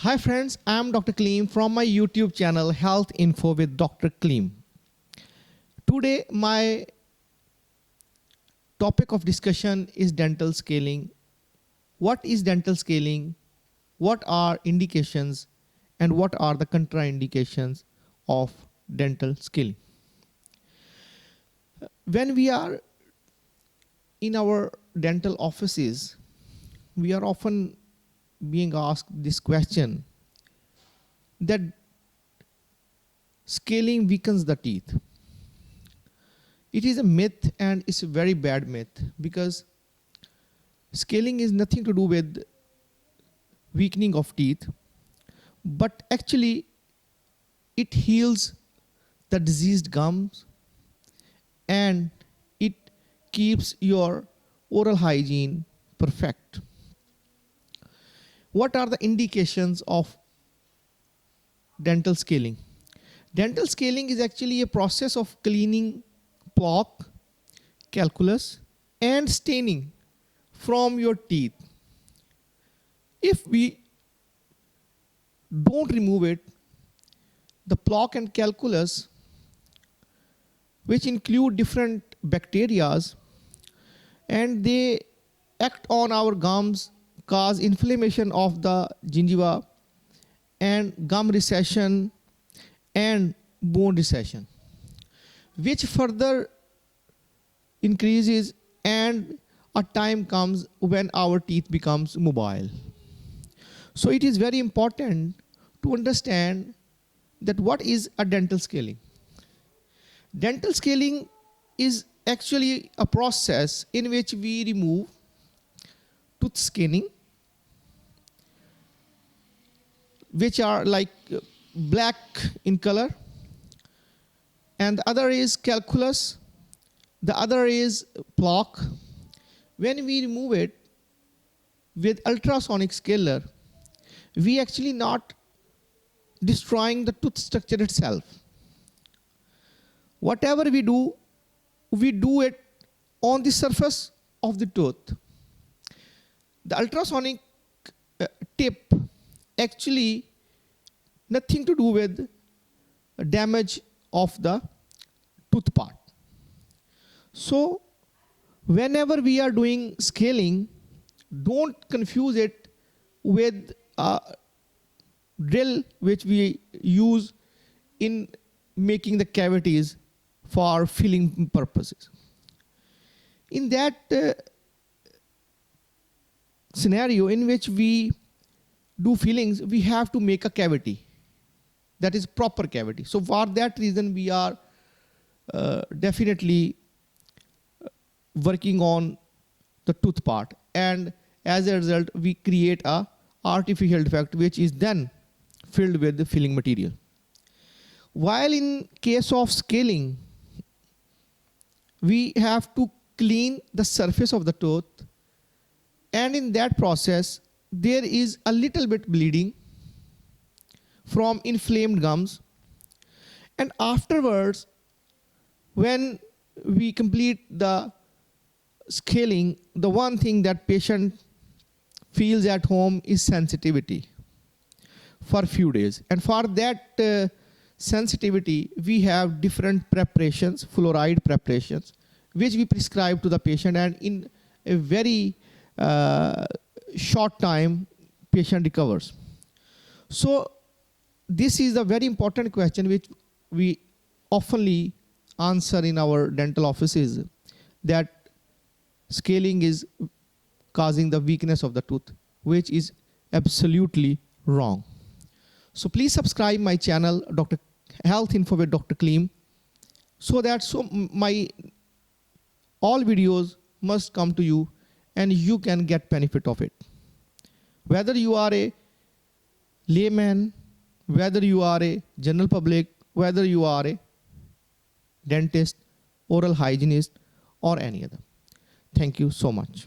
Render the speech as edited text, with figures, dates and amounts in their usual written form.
Hi friends, I'm Dr. Kleem from my YouTube channel Health Info with Dr. Kleem. Today my topic of discussion is dental scaling. What is dental scaling? What are indications and what are the contraindications of dental scaling? When we are in our dental offices, we are often being asked this question that scaling weakens the teeth. It is a myth, and it's a very bad myth, because scaling is nothing to do with weakening of teeth, but actually it heals the diseased gums and it keeps your oral hygiene perfect. What are the indications of dental scaling? Dental scaling is actually a process of cleaning plaque, calculus, and staining from your teeth. If we don't remove it, the plaque and calculus, which include different bacteria, and they act on our gums, cause inflammation of the gingiva and gum recession and bone recession, which further increases, and a time comes when our teeth becomes mobile. So it is very important to understand that what is a dental scaling. Dental scaling is actually a process in which we remove tooth scaling, which are like black in color, and the other is calculus, the other is plaque. When we remove it with ultrasonic scaler, we actually not destroying the tooth structure itself. Whatever we do it on the surface of the tooth. The ultrasonic tip actually nothing to do with damage of the tooth part. So whenever we are doing scaling, don't confuse it with a drill which we use in making the cavities for filling purposes. In that scenario in which we do fillings, we have to make a cavity that is proper cavity. So for that reason, we are definitely working on the tooth part, and as a result we create a artificial defect which is then filled with the filling material. While in case of scaling, we have to clean the surface of the tooth, and in that process there is a little bit bleeding from inflamed gums, and afterwards when we complete the scaling, the one thing that patient feels at home is sensitivity for a few days, and for that sensitivity we have different preparations, fluoride preparations, which we prescribe to the patient, and in a very short time patient recovers. So this is a very important question which we oftenly answer in our dental offices, that scaling is causing the weakness of the tooth, which is absolutely wrong. So please subscribe my channel Dr. Health Info with Dr. Kleem, so that my all videos must come to you and you can get benefit of it. Whether you are a layman, whether you are a general public, whether you are a dentist, oral hygienist, or any other. Thank you so much.